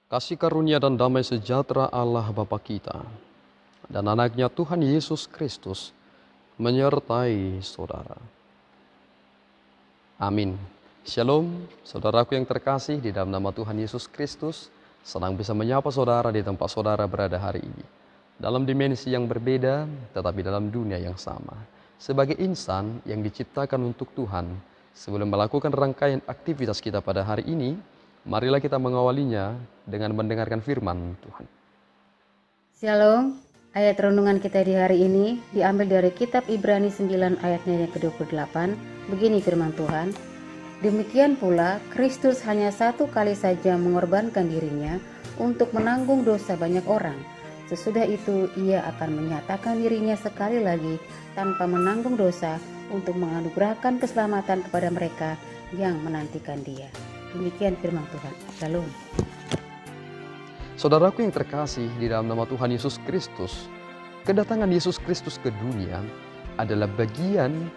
Kasih karunia dan damai sejahtera Allah Bapa kita dan anaknya Tuhan Yesus Kristus menyertai saudara. Amin. Shalom, saudaraku yang terkasih di dalam nama Tuhan Yesus Kristus. Senang bisa menyapa saudara di tempat saudara berada hari ini. Dalam dimensi yang berbeda, tetapi dalam dunia yang sama. Sebagai insan yang diciptakan untuk Tuhan, sebelum melakukan rangkaian aktivitas kita pada hari ini, marilah kita mengawalinya dengan mendengarkan firman Tuhan. Shalom, ayat renungan kita di hari ini diambil dari kitab Ibrani 9 ayatnya yang ke-28. Begini firman Tuhan, demikian pula Kristus hanya satu kali saja mengorbankan dirinya untuk menanggung dosa banyak orang. Sesudah itu ia akan menyatakan dirinya sekali lagi tanpa menanggung dosa untuk menganugerahkan keselamatan kepada mereka yang menantikan dia. Demikian firman Tuhan. Shalom. Saudaraku yang terkasih di dalam nama Tuhan Yesus Kristus, kedatangan Yesus Kristus ke dunia adalah bagian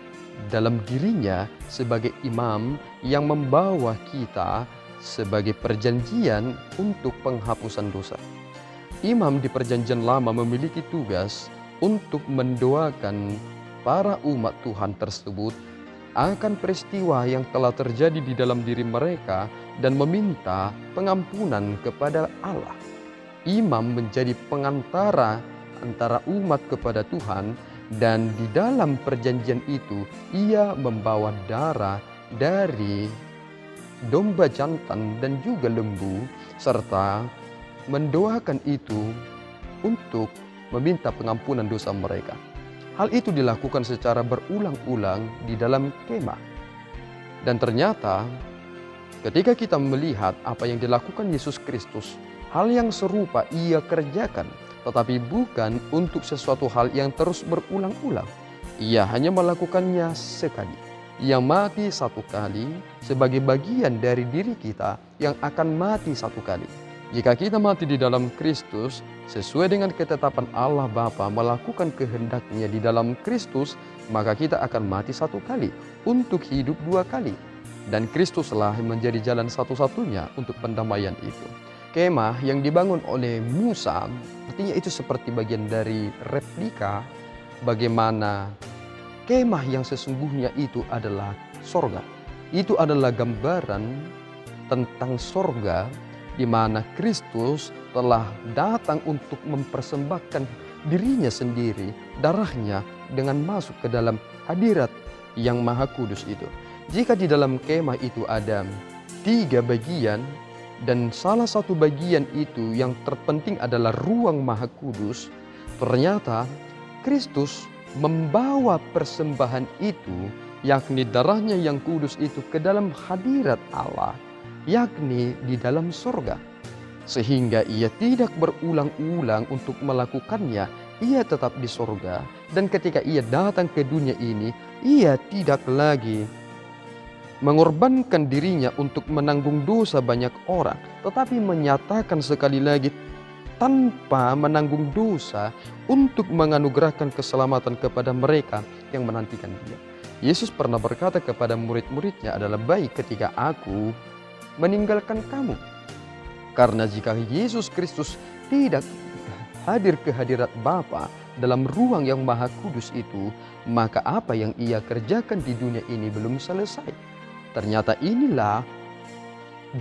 dalam dirinya sebagai imam yang membawa kita sebagai perjanjian untuk penghapusan dosa. Imam di perjanjian lama memiliki tugas untuk mendoakan para umat Tuhan tersebut akan peristiwa yang telah terjadi di dalam diri mereka dan meminta pengampunan kepada Allah. Imam menjadi pengantara antara umat kepada Tuhan, dan di dalam perjanjian itu ia membawa darah dari domba jantan dan juga lembu, serta mendoakan itu untuk meminta pengampunan dosa mereka. Hal itu dilakukan secara berulang-ulang di dalam kemah. Dan ternyata ketika kita melihat apa yang dilakukan Yesus Kristus, hal yang serupa ia kerjakan, tetapi bukan untuk sesuatu hal yang terus berulang-ulang. Ia hanya melakukannya sekali. Ia mati satu kali sebagai bagian dari diri kita yang akan mati satu kali. Jika kita mati di dalam Kristus, sesuai dengan ketetapan Allah Bapa melakukan kehendaknya di dalam Kristus, maka kita akan mati satu kali untuk hidup dua kali. Dan Kristuslah menjadi jalan satu-satunya untuk pendamaian itu. Kemah yang dibangun oleh Musa, artinya itu seperti bagian dari replika bagaimana kemah yang sesungguhnya itu adalah sorga. Itu adalah gambaran tentang sorga, di mana Kristus telah datang untuk mempersembahkan dirinya sendiri, darahnya, dengan masuk ke dalam hadirat yang maha kudus itu. Jika di dalam kemah itu ada 3 bagian, dan salah satu bagian itu yang terpenting adalah ruang maha kudus, ternyata Kristus membawa persembahan itu, yakni darahnya yang kudus itu, ke dalam hadirat Allah, yakni di dalam surga. Sehingga ia tidak berulang-ulang untuk melakukannya, ia tetap di surga. Dan ketika ia datang ke dunia ini, ia tidak lagi mengorbankan dirinya untuk menanggung dosa banyak orang, tetapi menyatakan sekali lagi tanpa menanggung dosa untuk menganugerahkan keselamatan kepada mereka yang menantikan dia. Yesus pernah berkata kepada murid-muridnya, adalah baik ketika aku meninggalkan kamu. Karena jika Yesus Kristus tidak hadir ke hadirat Bapa dalam ruang yang maha kudus itu, maka apa yang ia kerjakan di dunia ini belum selesai. Ternyata inilah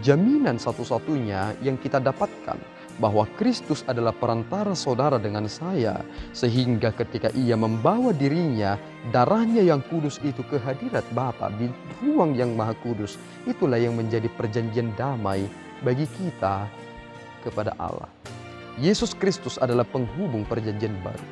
jaminan satu-satunya yang kita dapatkan, bahwa Kristus adalah perantara saudara dengan saya, sehingga ketika ia membawa dirinya, darahnya yang kudus itu ke hadirat Bapa di ruang yang maha kudus, itulah yang menjadi perjanjian damai bagi kita kepada Allah. Yesus Kristus adalah penghubung perjanjian baru.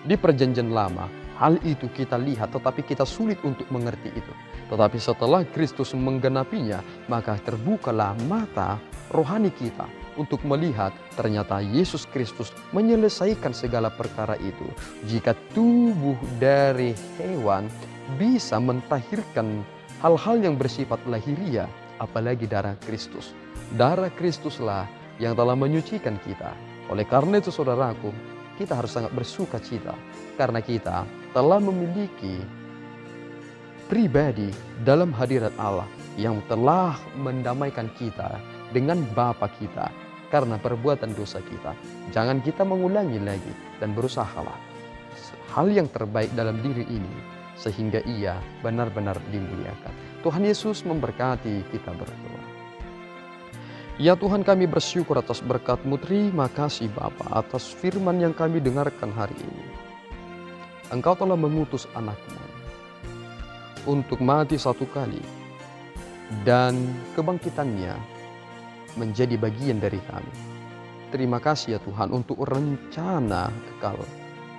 Di perjanjian lama, hal itu kita lihat, tetapi kita sulit untuk mengerti itu. Tetapi setelah Kristus menggenapinya, maka terbukalah mata rohani kita untuk melihat ternyata Yesus Kristus menyelesaikan segala perkara itu. Jika tubuh dari hewan bisa mentahirkan hal-hal yang bersifat lahiriah, apalagi darah Kristus. Darah Kristuslah yang telah menyucikan kita. Oleh karena itu saudaraku, kita harus sangat bersuka cita karena kita telah memiliki pribadi dalam hadirat Allah yang telah mendamaikan kita dengan Bapa kita. karena perbuatan dosa kita. Jangan kita mengulangi lagi dan berusahalah hal yang terbaik dalam diri ini sehingga ia benar-benar dimuliakan. Tuhan Yesus memberkati kita berdoa. Ya Tuhan, kami bersyukur atas berkat-Mu. Terima kasih Bapa atas firman yang kami dengarkan hari ini. Engkau telah mengutus anak-Mu untuk mati satu kali dan kebangkitannya menjadi bagian dari kami. Terima kasih ya Tuhan untuk rencana kekal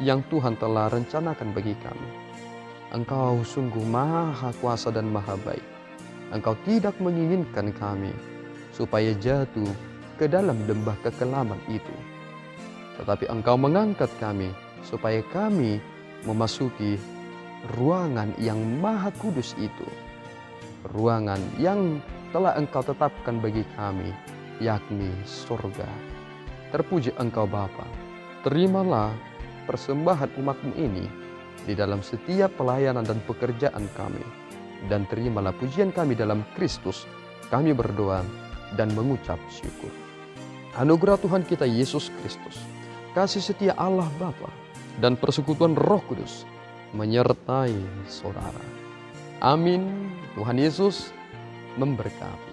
yang Tuhan telah rencanakan bagi kami. Engkau sungguh maha kuasa dan maha baik. Engkau tidak menginginkan kami supaya jatuh ke dalam lembah kekelaman itu. Tetapi Engkau mengangkat kami supaya kami memasuki ruangan yang maha kudus itu. Ruangan yang telah Engkau tetapkan bagi kami, yakni surga. Terpuji Engkau Bapa. Terimalah persembahan umat-Mu ini di dalam setiap pelayanan dan pekerjaan kami. Dan terimalah pujian kami dalam Kristus. Kami berdoa dan mengucap syukur. Anugerah Tuhan kita Yesus Kristus, kasih setia Allah Bapa, dan persekutuan Roh Kudus menyertai saudara. Amin. Tuhan Yesus memberkati.